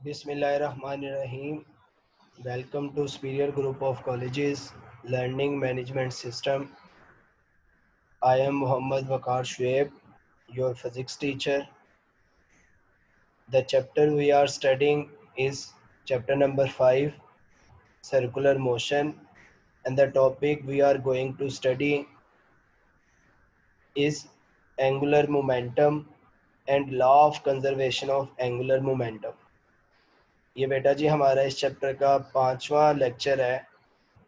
Bismillahirrahmanirrahim. Welcome to Superior Group of Colleges Learning Management System. I am Muhammad Waqar Shuaib, your physics teacher. The chapter we are studying is chapter number 5, Circular Motion, and the topic we are going to study is angular momentum and law of conservation of angular momentum. ये बेटा जी हमारा इस chapter का 5वां lecture है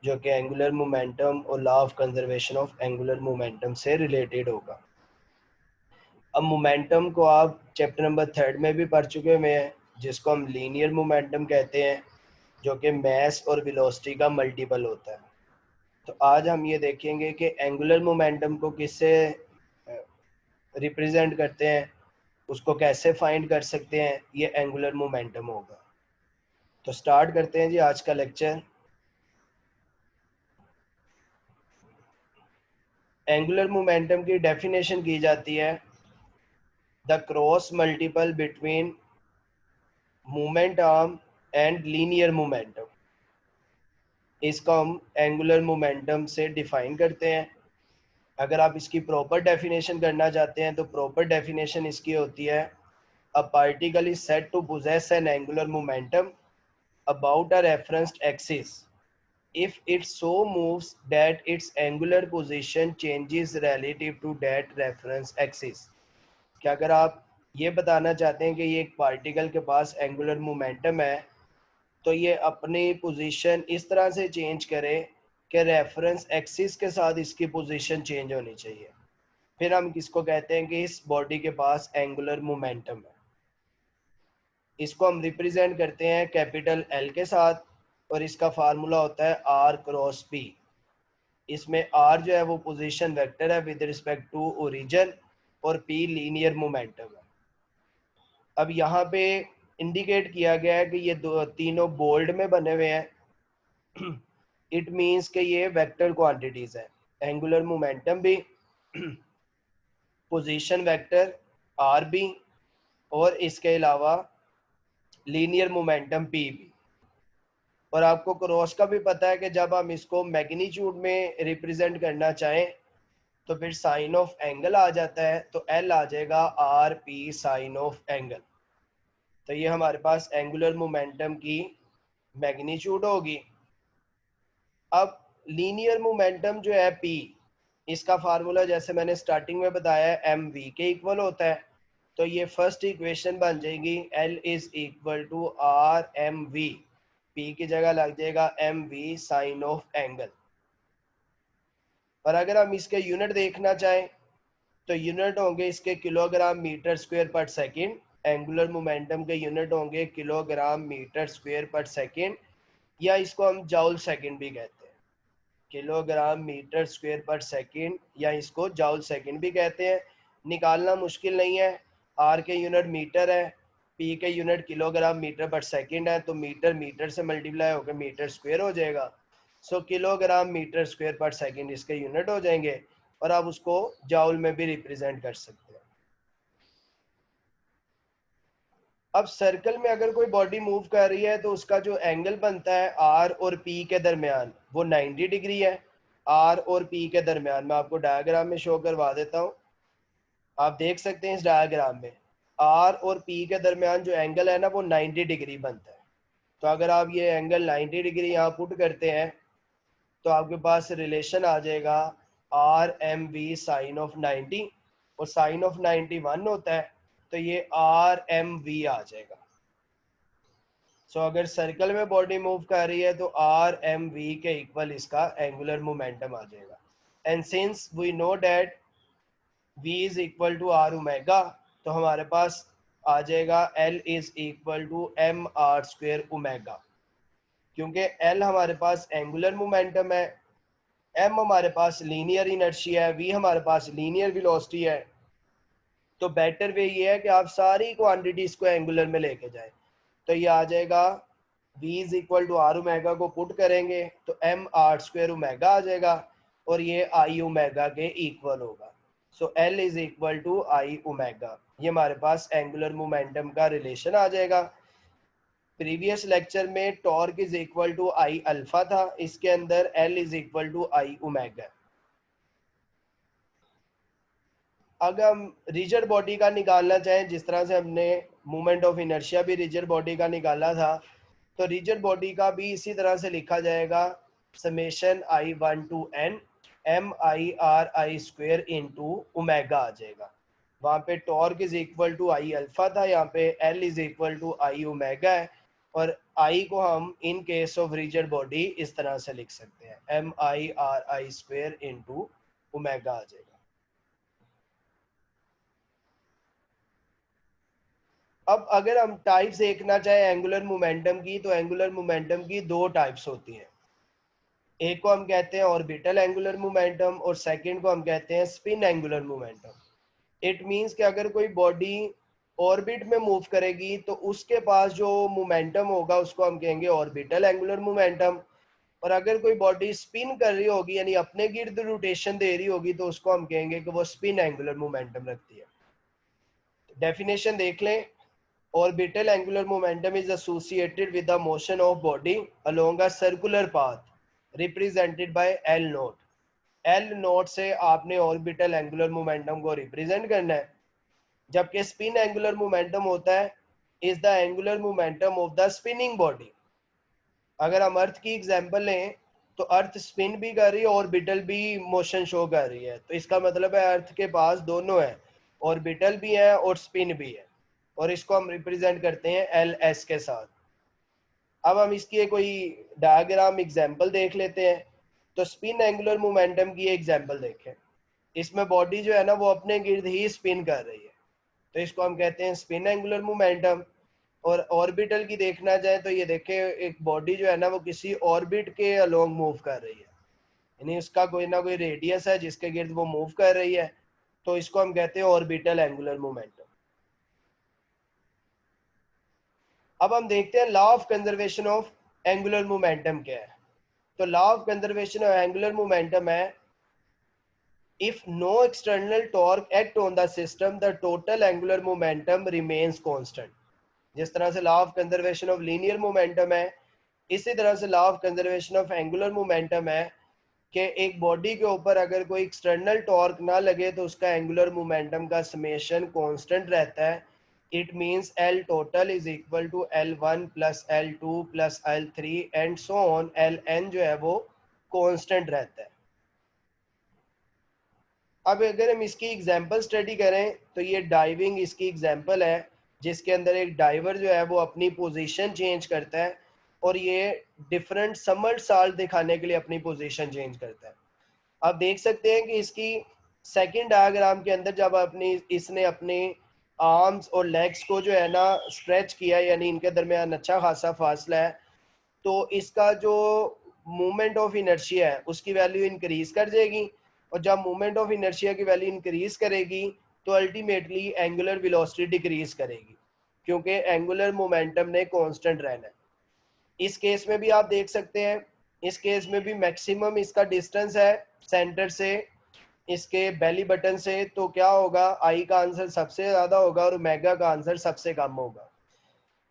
जो कि angular momentum और law of conservation of angular momentum से रिलेटेड होगा। अब मोमेंटम को आप चैप्टर नंबर 3 में भी पढ़ चुके हुए हैं, जिसको हम लीनियर मोमेंटम कहते हैं, जो कि मास और वेलोसिटी का मल्टीपल होता है। तो आज हम ये देखेंगे कि एंगुलर मोमेंटम को किससे रिप्रेजेंट करते हैं, उसको कैसे फाइंड कर सकते हैं, ये एंगुलर मोमेंटम होगा। तो स्टार्ट करते हैं जी आज का लेक्चर। एंगुलर मोमेंटम की डेफिनेशन की जाती है the cross multiple between moment arm and linear momentum. इसको हम एंगुलर मोमेंटम से डिफाइन करते हैं। अगर आप इसकी प्रॉपर डेफिनेशन करना चाहते हैं तो प्रॉपर डेफिनेशन इसकी होती है a particle is said to possess an angular momentum about a reference axis if it so moves that its angular position changes relative to that reference axis। कि अगर आप ये बताना चाहते हैं कि ये एक पार्टिकल के पास एंगुलर मोमेंटम है तो ये अपनी पोजीशन इस तरह से चेंज करे कि रेफरेंस एक्सिस के साथ इसकी पोजीशन चेंज होनी चाहिए, फिर हम किसको कहते हैं कि इस बॉडी के पास एंगुलर मोमेंटम है। इसको हम रिप्रेजेंट करते हैं कैपिटल एल के साथ और इसका फार्मूला होता है आर क्रॉस पी। इसमें आर जो है वो पोजीशन वेक्टर है विद रिस्पेक्ट टू ओरिजिन और पी लीनियर मोमेंटम है। अब यहाँ पे इंडिकेट किया गया है कि ये तीनों बोल्ड में बने हुए हैं। इट मींस कि ये वेक्टर क्वांटिटीज है, एंगुलर मोमेंटम भी, पोजीशन वेक्टर आर भी, और इसके अलावा लीनियर मोमेंटम पी भी। और आपको क्रॉस का भी पता है कि जब हम इसको मैग्नीट्यूड में रिप्रेजेंट करना चाहें तो फिर साइन ऑफ एंगल आ जाता है, तो एल आ जाएगा R P sine of angle. तो ये हमारे पास एंगुलर मोमेंटम की मैग्नीट्यूड होगी। अब लीनियर मोमेंटम जो है पी, इसका फार्मूला जैसे मैंने स्टार्टिंग में बताया है एम वी के इक्वल होता है। तो ये फर्स्ट इक्वेशन बन जाएगी L is equal to R M V, P की जगह लग जाएगा M V sine of angle. और अगर हम इसके यूनिट देखना चाहें तो यूनिट होंगे इसके किलोग्राम मीटर स्क्वायर पर सेकंड। एंगुलर मोमेंटम के यूनिट होंगे किलोग्राम मीटर स्क्वायर पर सेकंड, या इसको हम जाउल सेकंड भी कहते हैं। किलोग्राम मीटर स्क्वायर पर सेकंड या इसको जाउल सेकंड भी कहते हैं। निकालना मुश्किल नहीं है। आर के यूनिट मीटर है, पी के यूनिट किलोग्राम मीटर पर सेकंड है, तो मीटर मीटर से मल्टीप्लाई होकर मीटर स्क्वायर हो जाएगा। सो किलोग्राम मीटर स्क्वायर पर सेकंड इसके यूनिट हो जाएंगे, और आप उसको जाउल में भी रिप्रेजेंट कर सकते हैं। अब सर्कल में अगर कोई बॉडी मूव कर रही है तो उसका जो एंगल बनता है आर और पी के दरमियान वो 90 डिग्री है। आर और पी के दरमियान मैं आपको डायग्राम में शो करवा देता हूँ, आप देख सकते हैं इस डायग्राम में आर और पी के दरमियान जो एंगल है ना वो 90 डिग्री बनता है। तो अगर आप ये एंगल 90 डिग्री यहाँ पुट करते हैं तो आपके पास रिलेशन आ जाएगा R M V sine of 90, और साइन ऑफ 90 1 होता है, तो ये आर एम वी आ जाएगा। सो अगर सर्कल में बॉडी मूव कर रही है तो आर एम वी के इक्वल इसका एंगुलर मोमेंटम आ जाएगा। And since we know that v is equal to R omega, तो हमारे पास आ जाएगा l is equal to M R square omega. क्योंकि l हमारे पास एंगुलर मोमेंटम है, m हमारे पास लीनियर इनर्शिया है, v हमारे पास लीनियर वेलोसिटी है, तो बेटर वे ये है कि आप सारी क्वांटिटीज को एंगुलर में लेके जाएं। तो ये आ जाएगा v is equal to R omega को पुट करेंगे तो एम आर स्क्वेयर ओमेगा आ जाएगा, और ये आई ओमेगा के इक्वल होगा। So L is equal to I omega, ये हमारे पास एंगुलर मोमेंटम का रिलेशन आ जाएगा। प्रीवियस लेक्चर में torque is equal to I alpha था, इसके अंदर L is equal to I omega. अगर हम रिजिड बॉडी का निकालना चाहें, जिस तरह से हमने मोमेंट ऑफ इनर्शिया भी रिजिड बॉडी का निकाला था, तो रिजिड बॉडी का भी इसी तरह से लिखा जाएगा, summation I one to N M I R I square into omega आ जाएगा। वहाँ पे torque is equal to I alpha था, यहाँ पे L is equal to I omega है, और आई को हम in case of rigid body इस तरह से लिख सकते हैं, M I R I square into omega आ जाएगा। अब अगर हम टाइप्स देखना चाहें एंगुलर मोमेंटम की, तो एंगुलर मोमेंटम की दो टाइप्स होती हैं। एक को हम कहते हैं ऑर्बिटल एंगुलर मोमेंटम और सेकंड को हम कहते हैं spin angular momentum. It means कि अगर कोई बॉडी ऑर्बिट में मूव करेगी तो उसके पास जो मोमेंटम होगा उसको हम कहेंगे ऑर्बिटल एंगुलर मोमेंटम, और अगर कोई बॉडी स्पिन कर रही होगी यानी अपने गिर्द रोटेशन दे रही होगी तो उसको हम कहेंगे कि वो स्पिन एंगुलर मोमेंटम रखती है। डेफिनेशन देख लें, orbital angular momentum is associated with the motion of body along a circular path represented by L naught. L naught से आपने orbital angular momentum को represent करना है, जबकि spin angular momentum होता है is the angular momentum of the spinning body. अगर हम अर्थ की एग्जांपल लें तो अर्थ स्पिन भी कर रही है, ऑर्बिटल भी मोशन शो कर रही है, तो इसका मतलब है अर्थ के पास दोनों है, ऑर्बिटल भी है और स्पिन भी है, और इसको हम रिप्रेजेंट करते हैं एल एस के साथ। अब हम इसकी कोई डायग्राम एग्जांपल देख लेते हैं। तो स्पिन एंगुलर मोमेंटम की एग्जांपल देखें, इसमें बॉडी जो है ना वो अपने गिर्द ही स्पिन कर रही है, तो इसको हम कहते हैं स्पिन एंगुलर मोमेंटम। और ऑर्बिटल की देखना जाए तो ये देखें, एक बॉडी जो है ना वो किसी ऑर्बिट के अलोंग मूव कर रही है, यानी उसका कोई ना कोई रेडियस है जिसके गिर्द वो मूव कर रही है, तो इसको हम कहते हैं ऑर्बिटल एंगुलर मोमेंटम। अब हम देखते हैं law of conservation of angular momentum क्या है। तो law of conservation of angular momentum है, if no external torque act on the system the total angular momentum remains constant। जिस तरह से law of conservation of linear momentum है, इसी तरह से law of conservation of angular momentum है कि एक बॉडी के ऊपर अगर कोई एक्सटर्नल टॉर्क ना लगे तो उसका एंगुलर मोमेंटम का समेशन कांस्टेंट रहता है। It means L total is equal to L1 plus L2 plus L3 and so on, Ln जो है वो कांस्टेंट रहता है। अब अगर हम इसकी एग्जांपल स्टडी करें तो ये डाइविंग इसकी एग्जांपल है, जिसके अंदर एक डाइवर जो है वो अपनी पोजीशन चेंज करता है और ये डिफरेंट समरसॉल्ट दिखाने के लिए अपनी पोजीशन चेंज करता है। आप देख सकते हैं कि इसकी सेकंड डायग्राम के अंदर जब इसने अपने आर्म्स और लेग्स को जो है ना स्ट्रेच किया, यानी इनके दरमियान अच्छा खासा फासला है, तो इसका जो मूवमेंट ऑफ इनर्शिया है उसकी वैल्यू इंक्रीज कर जाएगी, और जब मूवमेंट ऑफ इनर्शिया की वैल्यू इंक्रीज करेगी तो अल्टीमेटली एंगुलर वेलोसिटी डिक्रीज करेगी, क्योंकि एंगुलर मोमेंटम ने कांस्टेंट रहना है। इस केस में भी आप देख सकते हैं, इस केस में भी मैक्सिमम इसका डिस्टेंस है सेंटर से इसके बेली बटन से, तो क्या होगा, आई का आंसर सबसे ज्यादा होगा और ओमेगा का आंसर सबसे कम होगा,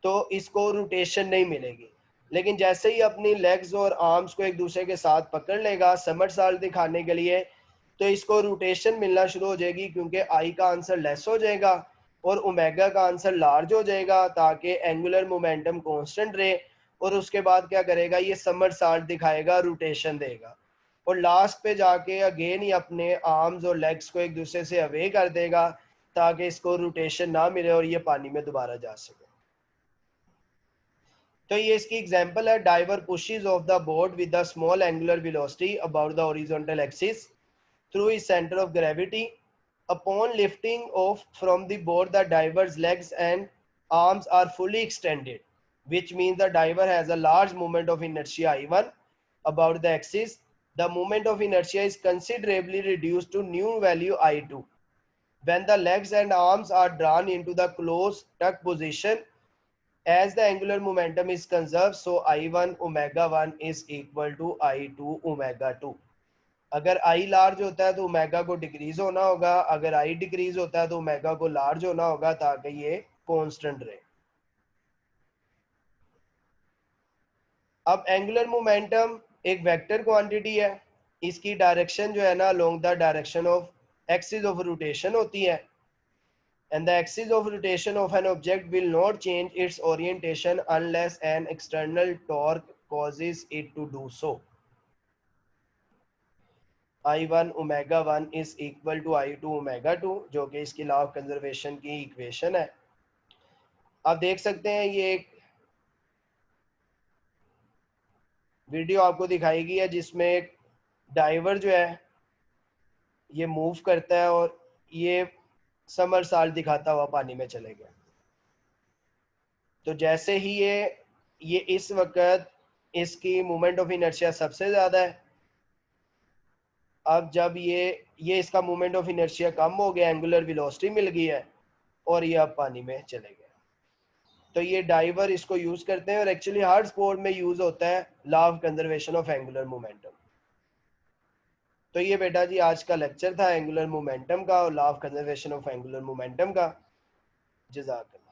तो इसको रोटेशन नहीं मिलेगी। लेकिन जैसे ही अपनी लेग्स और आर्म्स को एक दूसरे के साथ पकड़ लेगा समरसॉल्ट दिखाने के लिए, तो इसको रोटेशन मिलना शुरू हो जाएगी, क्योंकि आई का आंसर लेस हो जाएगा और ओमेगा का आंसर लार्ज हो जाएगा, ताकि एंगुलर मोमेंटम कांस्टेंट रहे। और उसके बाद क्या करेगा, ये समरसॉल्ट दिखाएगा, रोटेशन देगा, और लास्ट पे जाके अगेन ही अपने आर्म्स और लेग्स को एक दूसरे से अवे कर देगा, ताकि इसको रोटेशन ना मिले और ये पानी में दोबारा जा सके। तो ये इसकी एग्जांपल है, diver pushes off the board with the small angular velocity about the horizontal axis through his center of gravity. Upon lifting off from the board, the diver's legs and arms are fully extended, which means the diver has a large moment of inertia I1 about the axis. The moment of inertia is considerably reduced to new value I2 when the legs and arms are drawn into the close tuck position. As the angular momentum is conserved, so I1 omega 1 is equal to I2 omega 2. अगर आई large होता है तो omega को decrease होना होगा, अगर आई decrease होता है तो ओमेगा को लार्ज होना होगा, ताकि ये कांस्टेंट रहे। अब एंगुलर मोमेंटम एक वेक्टर क्वांटिटी है, इसकी डायरेक्शन जो है ना along the direction of axis of rotation होती है, and the axis of rotation of an object will not change its orientation unless an external torque causes it to do so. I1 omega 1 is equal to I2 omega 2, जो कि इसकी law of conservation की equation है। आप देख सकते हैं ये एक वीडियो आपको दिखाई गई है जिसमें एक डाइवर जो है ये मूव करता है और ये समर साल्ट दिखाता हुआ पानी में चले गया। तो जैसे ही ये इस वक्त इसकी मोमेंट ऑफ इनर्शिया सबसे ज़्यादा है, अब जब ये इसका मोमेंट ऑफ इनर्शिया कम हो गया, एंगुलर वेलोसिटी मिल गई है और ये अब पानी में चले गए। तो ये डाइवर इसको यूज़ करते हैं और एक्चुअली हर स्पोर्ट में यूज़ होता है law of conservation of angular momentum. तो ये बेटा जी आज का लेक्चर था एंगुलर मोमेंटम का और law of conservation of angular momentum का। जज़ाकल्लाह।